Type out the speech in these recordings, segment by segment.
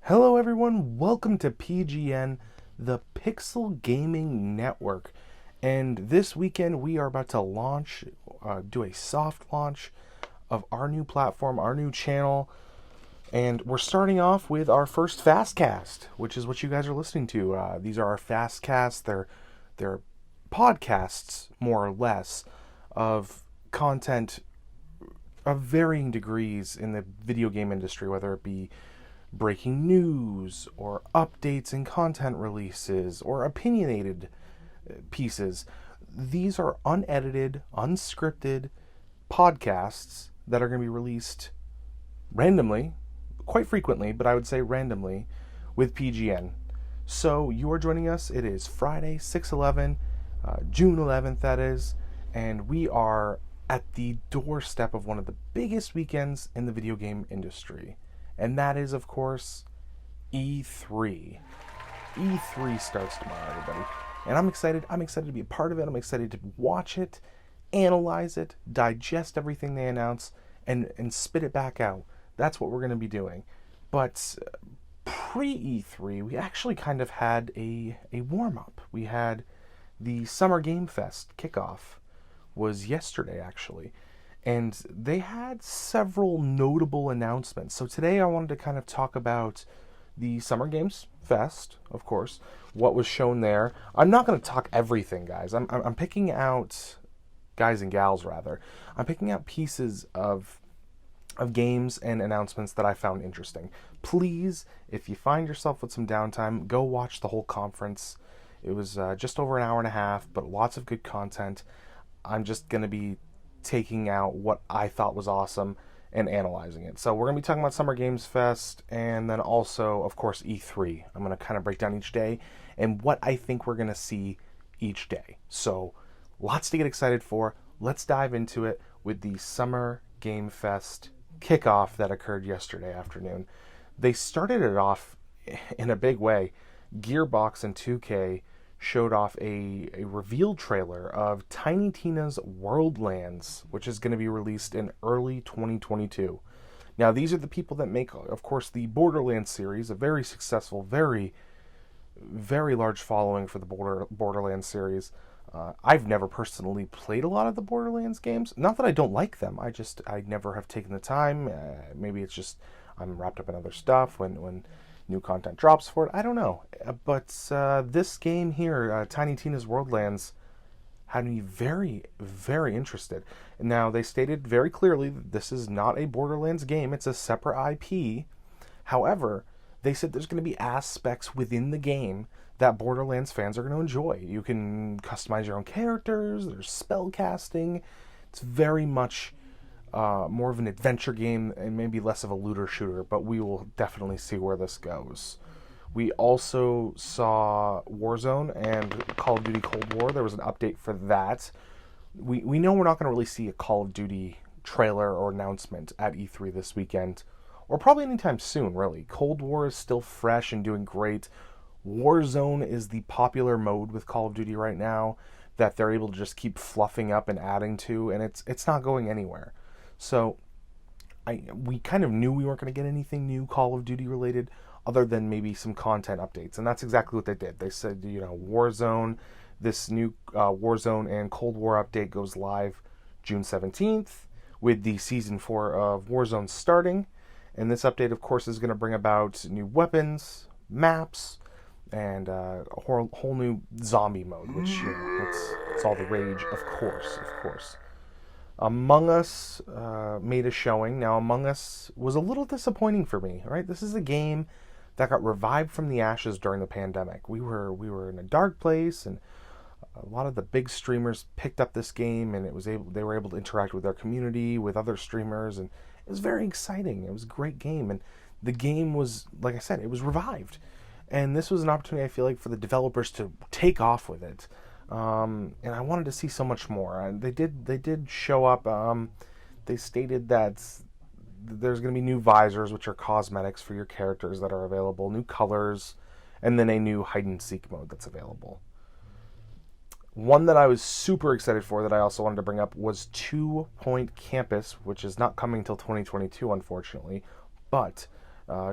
Hello, everyone. Welcome to PGN, the Pixel Gaming Network. And this weekend, we are about to launch, do a soft launch of our new platform, our new channel. And we're starting off with our first Fastcast, which is what you guys are listening to. These are our Fastcasts. They're podcasts, more or less, of content of varying degrees in the video game industry, whether it be breaking news or updates and content releases or opinionated pieces. These are unedited, unscripted podcasts that are going to be released randomly, quite frequently, but I would say randomly, with PGN. So you are joining us. It is Friday, 6/11, June 11th, that is, and we are at the doorstep of one of the biggest weekends in the video game industry. And that is, of course, E3. E3 starts tomorrow, everybody. And I'm excited. I'm excited to be a part of it. I'm excited to watch it, analyze it, digest everything they announce, and spit it back out. That's what we're going to be doing. But pre-E3, we actually kind of had a warm-up. We had the Summer Game Fest kickoff was yesterday, actually. And they had several notable announcements. So today I wanted to kind of talk about the Summer Games Fest, of course, what was shown there. I'm not going to talk everything, guys. I'm picking out, guys and gals rather, I'm picking out pieces of games and announcements that I found interesting. Please, if you find yourself with some downtime, go watch the whole conference. It was just over an hour and a half, but lots of good content. I'm just going to be taking out what I thought was awesome and analyzing it. So we're going to be talking about Summer Games Fest and then also, of course, E3. I'm going to kind of break down each day and what I think we're going to see each day. So lots to get excited for. Let's dive into it with the Summer Game Fest kickoff that occurred yesterday afternoon. They started it off in a big way. Gearbox and 2K showed off a reveal trailer of Tiny Tina's Worldlands, which is going to be released in early 2022. Now, these are the people that make, of course, the Borderlands series, a very successful, very, very large following for the Borderlands series. I've never personally played a lot of the Borderlands games. Not that I don't like them, I never have taken the time. Maybe it's just I'm wrapped up in other stuff when new content drops for it. I don't know. But this game here, Tiny Tina's Worldlands, had me very, very interested. Now, they stated very clearly that this is not a Borderlands game. It's a separate IP. However, they said there's going to be aspects within the game that Borderlands fans are going to enjoy. You can customize your own characters. There's spell casting. It's very much more of an adventure game and maybe less of a looter shooter, but we will definitely see where this goes. We also saw Warzone and Call of Duty Cold War. There was an update for that. We know we're not going to really see a Call of Duty trailer or announcement at E3 this weekend, or probably anytime soon, really. Cold War is still fresh and doing great. Warzone is the popular mode with Call of Duty right now that they're able to just keep fluffing up and adding to, and it's not going anywhere. So we kind of knew we weren't going to get anything new Call of Duty related other than maybe some content updates. And that's exactly what they did. They said, Warzone, this new Warzone and Cold War update goes live June 17th with the Season 4 of Warzone starting. And this update, of course, is going to bring about new weapons, maps, and a whole new zombie mode, which, it's all the rage, of course. Among Us made a showing. Now, Among Us was a little disappointing for me, right? This is a game that got revived from the ashes during the pandemic. We were in a dark place, and a lot of the big streamers picked up this game, and they were able to interact with their community, with other streamers, and it was very exciting. It was a great game, and the game was, like I said, it was revived. And this was an opportunity, I feel like, for the developers to take off with it. And I wanted to see so much more. They did show up. They stated that there's going to be new visors, which are cosmetics for your characters that are available, new colors, and then a new hide and seek mode that's available. One that I was super excited for that I also wanted to bring up was 2 Point Campus, which is not coming until 2022, unfortunately, but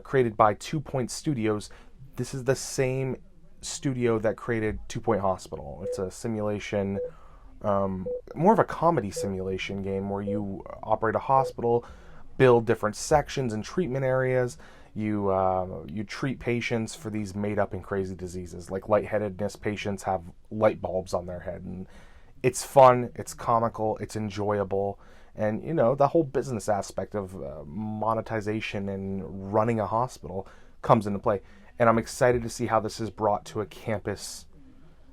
created by 2 Point Studios. This is the same studio that created 2 Point Hospital. It's a simulation, more of a comedy simulation game where you operate a hospital, build different sections and treatment areas. You treat patients for these made-up and crazy diseases. Like lightheadedness, patients have light bulbs on their head. And it's fun, it's comical, it's enjoyable. And, the whole business aspect of monetization and running a hospital comes into play. And I'm excited to see how this is brought to a campus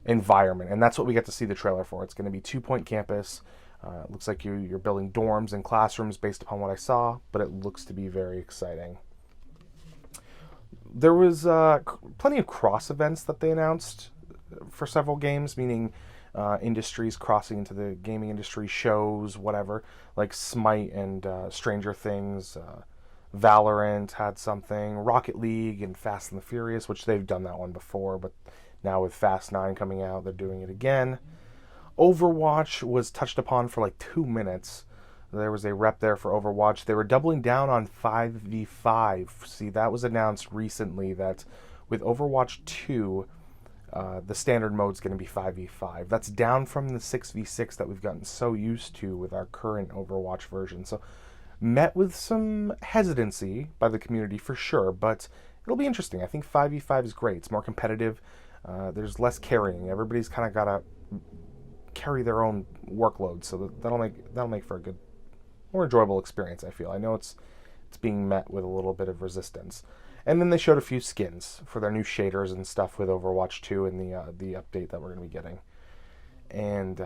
environment. And that's what we get to see the trailer for. It's going to be 2 Point campus. It looks like you're building dorms and classrooms based upon what I saw, but it looks to be very exciting. There was plenty of cross events that they announced for several games, meaning industries crossing into the gaming industry, shows, whatever, like Smite and Stranger Things. Valorant had something, Rocket League and Fast and the Furious, which they've done that one before, but now with Fast 9 coming out, they're doing it again. Overwatch was touched upon for like 2 minutes. There was a rep there for Overwatch. They were doubling down on 5v5. See, that was announced recently that with Overwatch 2, the standard mode is going to be 5v5. That's down from the 6v6 that we've gotten so used to with our current Overwatch version. So, met with some hesitancy by the community for sure, but it'll be interesting. I think 5v5 is great. It's more competitive. There's less carrying. Everybody's kind of got to carry their own workload, so that'll make for a good, more enjoyable experience, I feel. I know it's being met with a little bit of resistance. And then they showed a few skins for their new shaders and stuff with Overwatch 2 and the update that we're going to be getting. And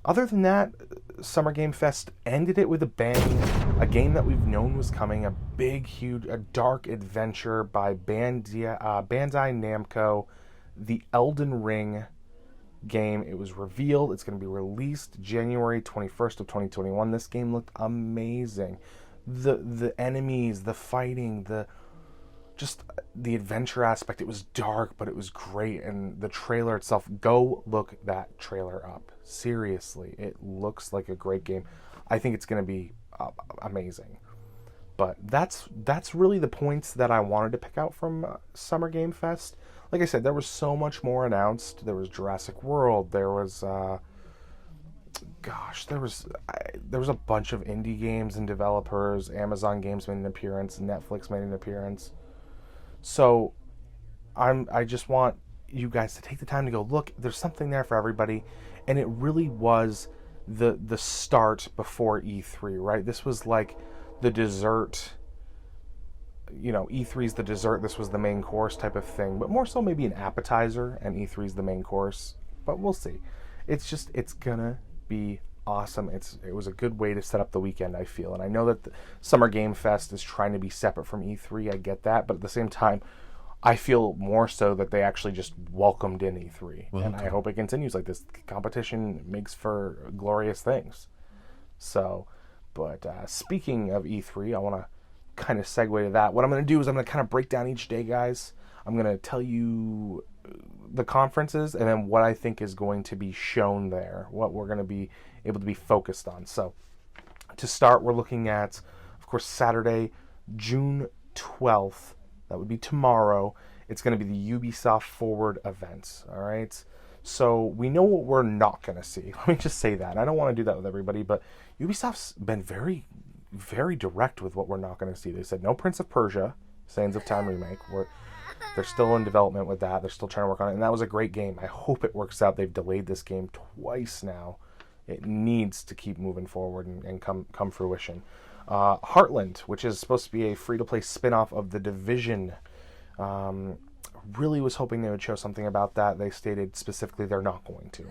other than that, Summer Game Fest ended it with a bang. A game that we've known was coming, a big, huge, a dark adventure by Bandai Namco, the Elden Ring game. It was revealed. It's going to be released January 21st of 2021. This game looked amazing. The enemies, the fighting, just the adventure aspect. It was dark, but it was great. And the trailer itself, go look that trailer up. Seriously, it looks like a great game. I think it's going to be amazing. But that's really the points that I wanted to pick out from Summer Game Fest. Like I said, there was so much more announced. There was Jurassic World. There was, there was a bunch of indie games and developers. Amazon Games made an appearance. Netflix made an appearance. So I just want you guys to take the time to go look. There's something there for everybody, and it really was the start before E3, right? This was like the dessert. E3's the dessert. This was the main course type of thing, but more so maybe an appetizer, and E3's the main course. But we'll see. It's gonna be awesome. It was a good way to set up the weekend, I feel. And I know that the Summer Game Fest is trying to be separate from E3. I get that, but at the same time, I feel more so that they actually just welcomed in E3. Well, and I hope it continues like this. Competition makes for glorious things. So, but speaking of E3, I want to kind of segue to that. What I'm going to do is I'm going to kind of break down each day, guys. I'm going to tell you the conferences and then what I think is going to be shown there, what we're going to be able to be focused on. So to start, we're looking at, of course, Saturday, June 12th. That would be tomorrow. It's going to be the Ubisoft Forward event, all right? So we know what we're not going to see. Let me just say that. I don't want to do that with everybody, but Ubisoft's been very, very direct with what we're not going to see. They said no Prince of Persia, Sands of Time remake. They're still in development with that. They're still trying to work on it, and that was a great game. I hope it works out. They've delayed this game twice now. It needs to keep moving forward and come fruition. Heartland, which is supposed to be a free-to-play spin-off of The Division. Really was hoping they would show something about that. They stated specifically they're not going to.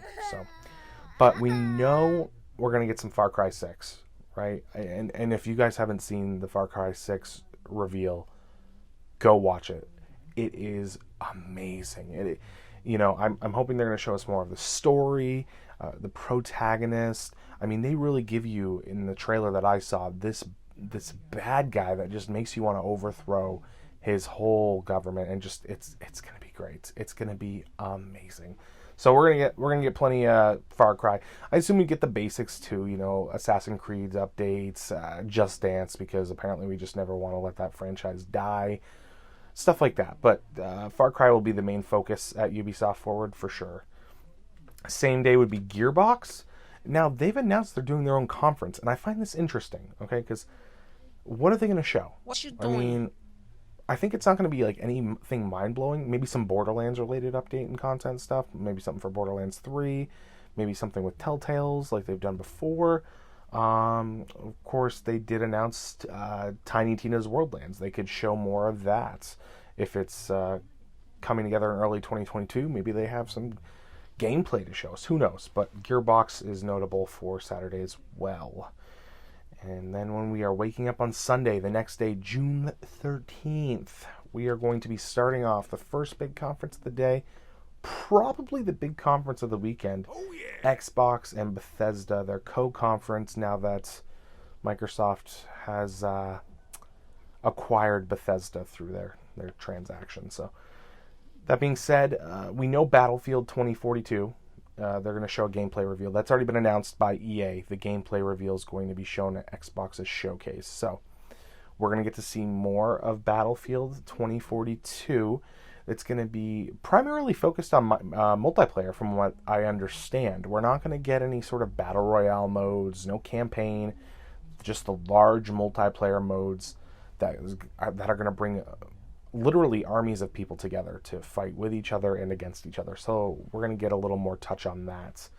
But we know we're going to get some Far Cry 6, right? And if you guys haven't seen the Far Cry 6 reveal, go watch it. It is amazing. I'm hoping they're going to show us more of the story, the protagonist. I mean, they really give you, in the trailer that I saw, this bad guy that just makes you want to overthrow his whole government, and just it's going to be great. It's going to be amazing. So we're gonna get plenty of Far Cry. I assume we get the basics too, you know, Assassin's Creed updates, Just Dance, because apparently we just never want to let that franchise die, stuff like that. But Far Cry will be the main focus at Ubisoft Forward for sure. Same day would be Gearbox. Now they've announced they're doing their own conference, and I find this interesting. Okay, because what are they going to show? What you I doing? mean, I think it's not going to be like anything mind blowing. Maybe some Borderlands related update and content stuff. Maybe something for Borderlands 3. Maybe something with Telltales like they've done before. Of course, they did announce Tiny Tina's Wordlands. They could show more of that. If it's coming together in early 2022, maybe they have some gameplay to show us. Who knows? But Gearbox is notable for Saturday as well. And then when we are waking up on Sunday, the next day, June 13th, we are going to be starting off the first big conference of the day, probably the big conference of the weekend. Oh yeah. Xbox and Bethesda, their co-conference, now that Microsoft has acquired Bethesda through their transaction. So that being said, we know Battlefield 2042. They're going to show a gameplay reveal. That's already been announced by EA. The gameplay reveal is going to be shown at Xbox's showcase. So we're going to get to see more of Battlefield 2042. It's going to be primarily focused on multiplayer, from what I understand. We're not going to get any sort of battle royale modes, no campaign, just the large multiplayer modes that are going to bring literally armies of people together to fight with each other and against each other. So we're going to get a little more touch on that.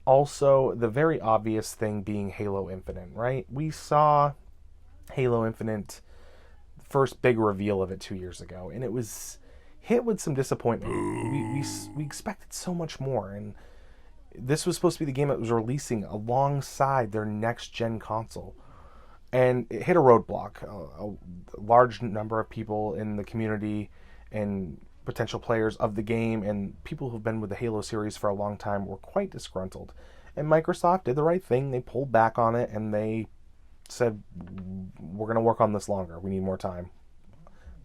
Also, the very obvious thing being Halo Infinite, right? We saw Halo Infinite, first big reveal of it 2 years ago, and it was hit with some disappointment. We expected so much more, and this was supposed to be the game that was releasing alongside their next-gen console. And it hit a roadblock. A large number of people in the community and potential players of the game and people who've been with the Halo series for a long time were quite disgruntled. And Microsoft did the right thing. They pulled back on it and they said, we're going to work on this longer. We need more time.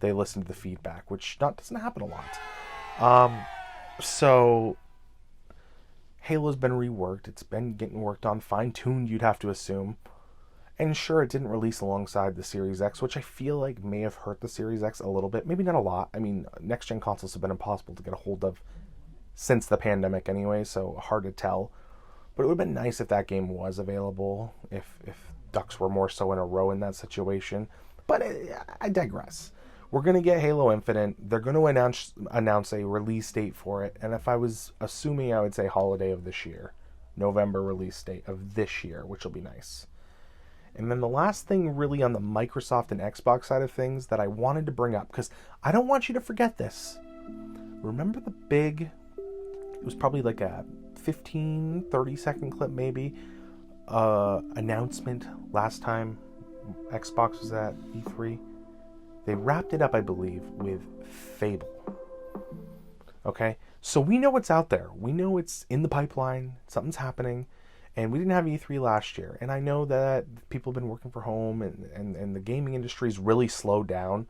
They listened to the feedback, which doesn't happen a lot. So Halo's been reworked. It's been getting worked on, fine-tuned, you'd have to assume. And sure, it didn't release alongside the Series X, which I feel like may have hurt the Series X a little bit. Maybe not a lot. I mean, next-gen consoles have been impossible to get a hold of since the pandemic anyway, so hard to tell. But it would have been nice if that game was available, if ducks were more so in a row in that situation. But I digress. We're going to get Halo Infinite. They're going to announce a release date for it. And if I was assuming, I would say holiday of this year. November release date of this year, which will be nice. And then the last thing really on the Microsoft and Xbox side of things that I wanted to bring up, because I don't want you to forget this. Remember the big, it was probably like a 15, 30-second clip maybe, announcement last time Xbox was at E3? They wrapped it up, I believe, with Fable. Okay? So we know what's out there. We know it's in the pipeline. Something's happening. And we didn't have E3 last year. And I know that people have been working from home and the gaming industry's really slowed down.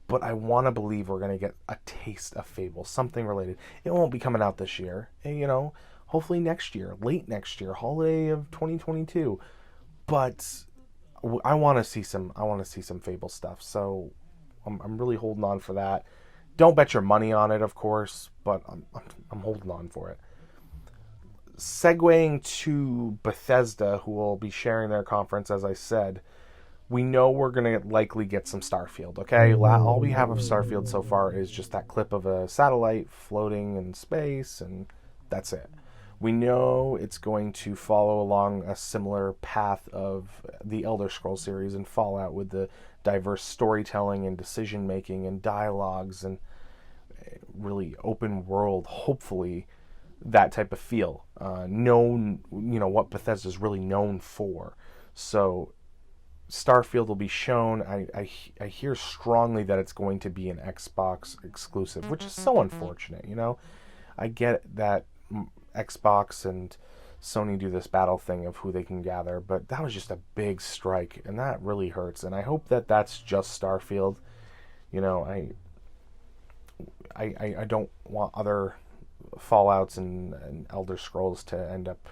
But I want to believe we're going to get a taste of Fable, something related. It won't be coming out this year. And, you know, hopefully next year, late next year, holiday of 2022. But I want to see some Fable stuff. So I'm really holding on for that. Don't bet your money on it, of course, but I'm holding on for it. Segueing to Bethesda, who will be sharing their conference, as I said, we know we're going to likely get some Starfield, okay? All we have of Starfield so far is just that clip of a satellite floating in space, and that's it. We know it's going to follow along a similar path of the Elder Scrolls series and Fallout, with the diverse storytelling and decision-making and dialogues and really open world, hopefully, that type of feel. What Bethesda's really known for. So Starfield will be shown. I hear strongly that it's going to be an Xbox exclusive, which is so unfortunate, you know? I get that Xbox and Sony do this battle thing of who they can gather, but that was just a big strike, and that really hurts. And I hope that that's just Starfield. You know, I don't want other Fallouts and Elder Scrolls to end up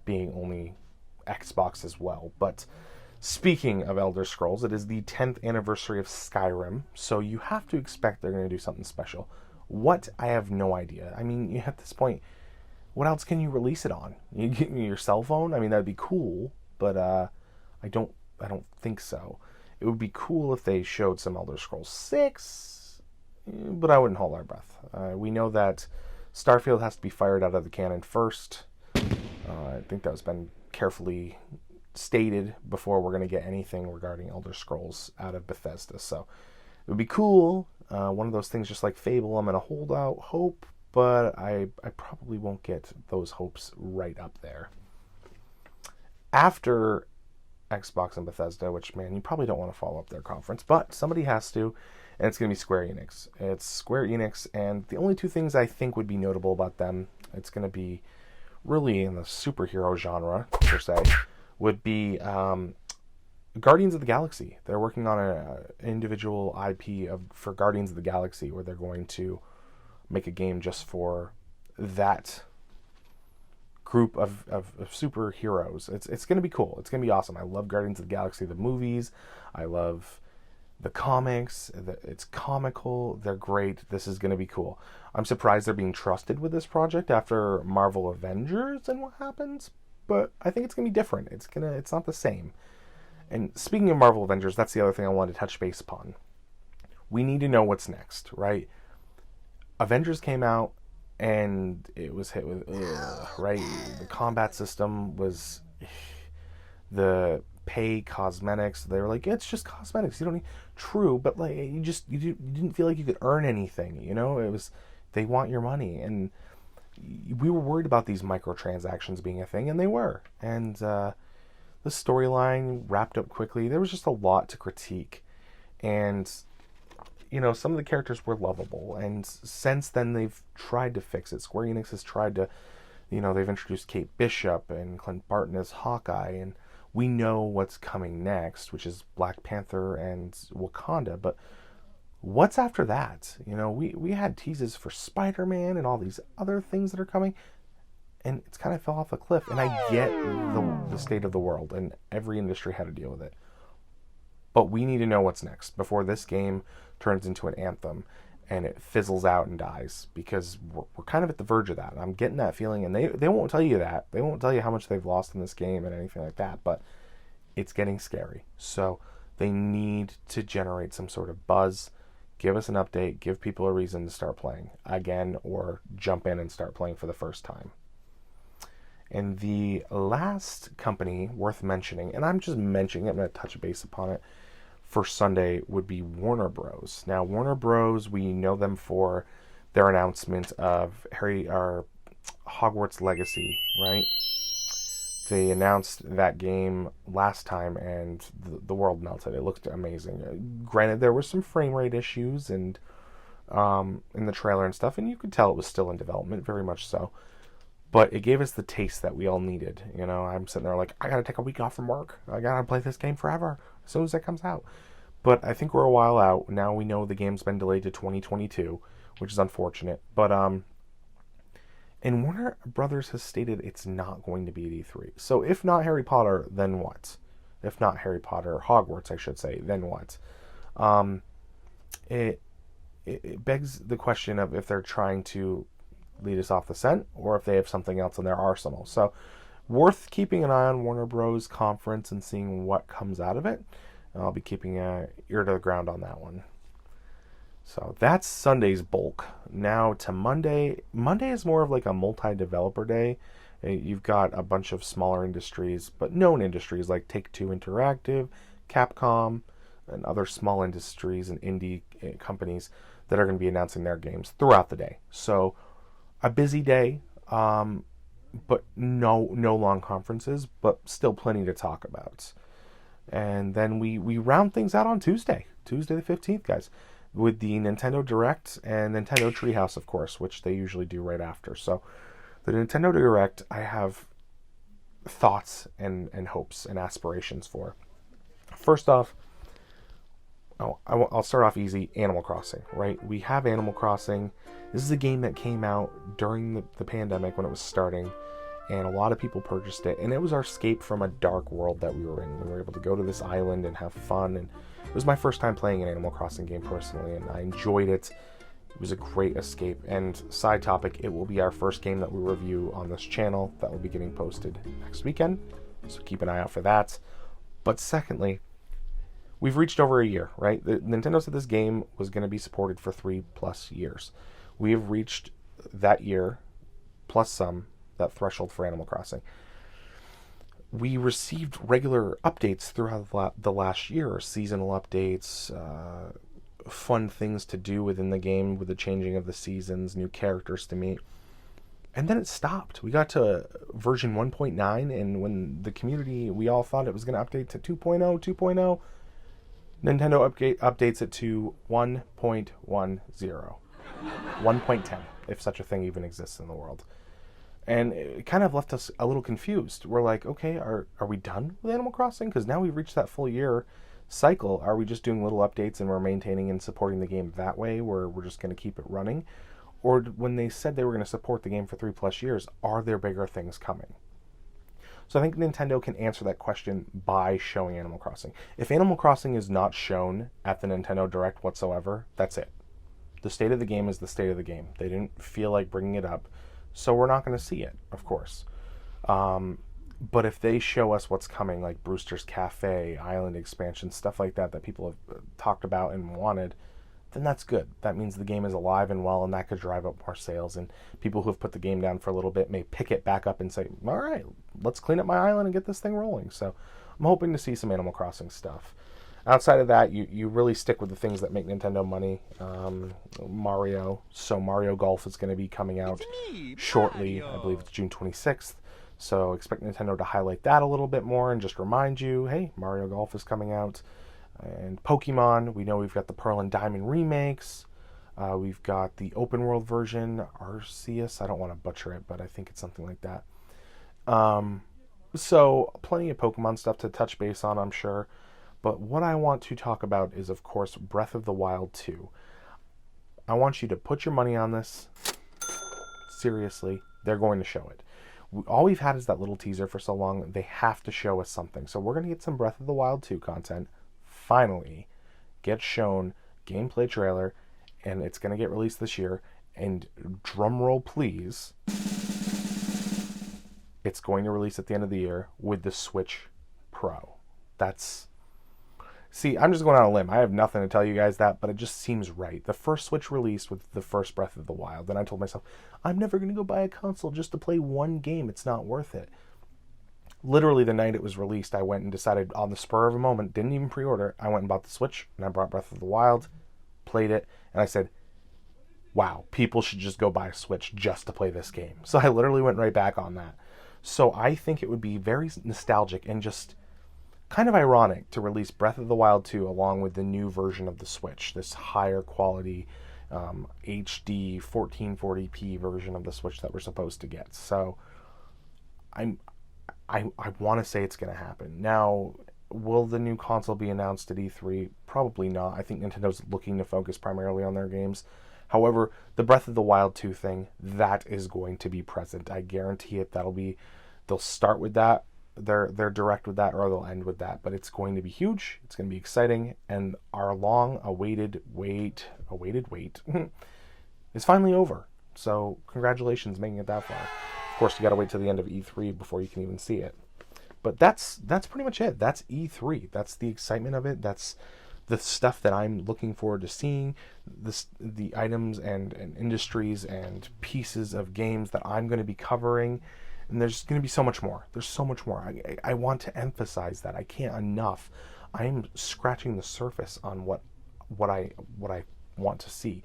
being only Xbox as well. But speaking of Elder Scrolls, it is the 10th anniversary of Skyrim, so you have to expect they're going to do something special. What? I have no idea. I mean, at this point, what else can you release it on? You get your cell phone? I mean, that'd be cool, but I don't think so. It would be cool if they showed some Elder Scrolls 6, but I wouldn't hold our breath. We know that Starfield has to be fired out of the cannon first. I think that has been carefully stated before we're going to get anything regarding Elder Scrolls out of Bethesda. So it would be cool. One of those things just like Fable, I'm going to hold out hope, but I probably won't get those hopes right up there. After Xbox and Bethesda, which, man, you probably don't want to follow up their conference, but somebody has to, and it's going to be Square Enix. It's Square Enix, and the only two things I think would be notable about them, it's going to be really in the superhero genre, per se, would be Guardians of the Galaxy. They're working on an individual IP for Guardians of the Galaxy, where they're going to make a game just for that group of superheroes. It's going to be cool. It's going to be awesome. I love Guardians of the Galaxy, the movies. I love the comics. It's comical. They're great. This is going to be cool. I'm surprised they're being trusted with this project after Marvel Avengers and what happens, but I think it's going to be different. It's not the same. And speaking of Marvel Avengers, that's the other thing I wanted to touch base upon. We need to know what's next, right? Avengers came out, and it was hit with, right? The combat system was the pay cosmetics. They were like, it's just cosmetics. You don't need true, but like you didn't feel like you could earn anything. You know, it was they want your money, and we were worried about these microtransactions being a thing, and they were. And the storyline wrapped up quickly. There was just a lot to critique, and you know, some of the characters were lovable, and since then they've tried to fix it. Square Enix has tried to, you know, they've introduced Kate Bishop and Clint Barton as Hawkeye, and we know what's coming next, which is Black Panther and Wakanda, but what's after that? You know, we had teases for Spider-Man and all these other things that are coming, and it's kind of fell off a cliff, and I get the state of the world, and every industry had to deal with it. But we need to know what's next before this game turns into an Anthem and it fizzles out and dies, because we're kind of at the verge of that. I'm getting that feeling, and they won't tell you that. They won't tell you how much they've lost in this game and anything like that, but it's getting scary. So they need to generate some sort of buzz, give us an update, give people a reason to start playing again, or jump in and start playing for the first time. And the last company worth mentioning, and I'm just mentioning it, I'm going to touch base upon it, for Sunday would be Warner Bros. Now, Warner Bros., we know them for their announcement of Hogwarts Legacy, right? They announced that game last time, and the world melted. It looked amazing. Granted, there were some frame rate issues and in the trailer and stuff, and you could tell it was still in development, very much so. But it gave us the taste that we all needed. You know, I'm sitting there like, I gotta take a week off from work. I gotta play this game forever as soon as it comes out. But I think we're a while out. Now we know the game's been delayed to 2022, which is unfortunate. But and Warner Brothers has stated it's not going to be at E3. So if not Harry Potter, then what? If not Harry Potter, Hogwarts, I should say, then what? It begs the question of if they're trying to lead us off the scent, or if they have something else in their arsenal. So worth keeping an eye on Warner Bros. Conference and seeing what comes out of it. I'll be keeping an ear to the ground on that one. So that's Sunday's bulk. Now to Monday. Monday is more of like a multi-developer day. You've got a bunch of smaller industries, but known industries like Take-Two Interactive, Capcom, and other small industries and indie companies that are going to be announcing their games throughout the day. So a busy day, but no long conferences, but still plenty to talk about. And then we round things out on Tuesday the 15th, guys, with the Nintendo Direct and Nintendo Treehouse, of course, which they usually do right after. So the Nintendo Direct, I have thoughts and hopes and aspirations for. First off, I'll start off easy. Animal Crossing, right? We have Animal Crossing. This is a game that came out during the pandemic when it was starting, and a lot of people purchased it, and it was our escape from a dark world that we were in. We were able to go to this island and have fun, and it was my first time playing an Animal Crossing game personally, and I enjoyed it. It was a great escape. And side topic, it will be our first game that we review on this channel that will be getting posted next weekend, so keep an eye out for that. But secondly, we've reached over a year, right? Nintendo said this game was going to be supported for 3+ years. We have reached that year, plus some, that threshold for Animal Crossing. We received regular updates throughout the last year, seasonal updates, fun things to do within the game with the changing of the seasons, new characters to meet. And then it stopped. We got to version 1.9, and when the community, we all thought it was going to update to 2.0, Nintendo updates it to 1.10. 1.10, if such a thing even exists in the world. And it kind of left us a little confused. We're like, okay, are we done with Animal Crossing? Because now we've reached that full year cycle. Are we just doing little updates and we're maintaining and supporting the game that way, where we're just going to keep it running? Or when they said they were going to support the game for 3+ years, are there bigger things coming? So I think Nintendo can answer that question by showing Animal Crossing. If Animal Crossing is not shown at the Nintendo Direct whatsoever, that's it. The state of the game is the state of the game. They didn't feel like bringing it up, so we're not going to see it, of course. But if they show us what's coming, like Brewster's Cafe, Island expansion, stuff like that people have talked about and wanted, then that's good. That means the game is alive and well, and that could drive up more sales. And people who have put the game down for a little bit may pick it back up and say, all right, let's clean up my island and get this thing rolling. So I'm hoping to see some Animal Crossing stuff. Outside of that, you really stick with the things that make Nintendo money. Mario. So Mario Golf is going to be coming out shortly. I believe it's June 26th. So expect Nintendo to highlight that a little bit more and just remind you, hey, Mario Golf is coming out. And Pokemon, we know we've got the Pearl and Diamond remakes. We've got the open world version, Arceus. I don't want to butcher it, but I think it's something like that. So plenty of Pokemon stuff to touch base on, I'm sure. But what I want to talk about is, of course, Breath of the Wild 2. I want you to put your money on this. Seriously, they're going to show it. All we've had is that little teaser for so long. They have to show us something. So we're going to get some Breath of the Wild 2 content. Finally, get shown gameplay trailer, and it's going to get released this year. And drumroll, please. It's going to release at the end of the year with the Switch Pro. See, I'm just going on a limb. I have nothing to tell you guys that, but it just seems right. The first Switch released with the first Breath of the Wild, and I told myself, I'm never going to go buy a console just to play one game. It's not worth it. Literally the night it was released, I went and decided on the spur of a moment, didn't even pre-order, I went and bought the Switch, and I bought Breath of the Wild, played it, and I said, wow, people should just go buy a Switch just to play this game. So I literally went right back on that. So I think it would be very nostalgic and just kind of ironic to release Breath of the Wild 2 along with the new version of the Switch, this higher quality HD 1440p version of the Switch that we're supposed to get. So I want to say it's going to happen. Now, will the new console be announced at E3? Probably not. I think Nintendo's looking to focus primarily on their games. However, the Breath of the Wild 2 thing, that is going to be present. I guarantee it. They'll start with that. They're direct with that, or they'll end with that. But it's going to be huge. It's going to be exciting, and our long-awaited wait is finally over. So congratulations making it that far. Of course, you got to wait till the end of E3 before you can even see it. But that's pretty much it. That's E3. That's the excitement of it. That's the stuff that I'm looking forward to seeing. The items and industries and pieces of games that I'm going to be covering. And there's going to be so much more. There's so much more. I want to emphasize that. I can't enough. I'm scratching the surface on what I want to see.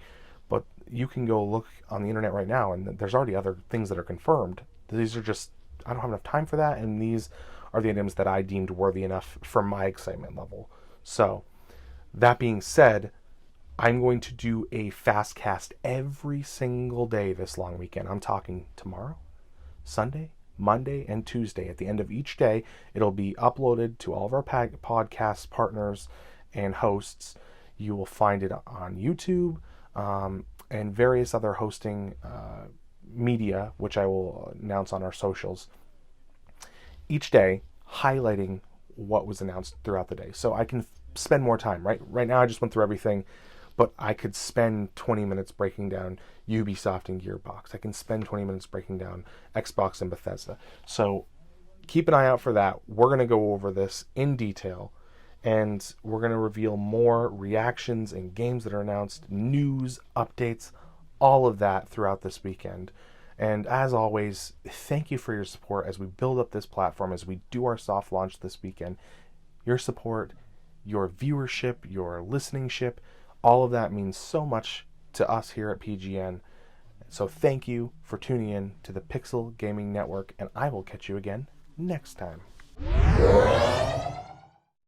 But you can go look on the internet right now, and there's already other things that are confirmed. These are just, I don't have enough time for that, and these are the items that I deemed worthy enough for my excitement level. So, that being said, I'm going to do a fast cast every single day this long weekend. I'm talking tomorrow, Sunday, Monday, and Tuesday. At the end of each day, it'll be uploaded to all of our podcast partners and hosts. You will find it on YouTube and various other hosting media, which I will announce on our socials each day, highlighting what was announced throughout the day. So I can spend more time, right? Right now I just went through everything, but I could spend 20 minutes breaking down Ubisoft and Gearbox. I can spend 20 minutes breaking down Xbox and Bethesda. So keep an eye out for that. We're going to go over this in detail, and we're going to reveal more reactions and games that are announced, news, updates, all of that throughout this weekend. And as always, thank you for your support as we build up this platform, as we do our soft launch this weekend. Your support, your viewership, your listeningship, all of that means so much to us here at PGN. So thank you for tuning in to the Pixel Gaming Network, and I will catch you again next time.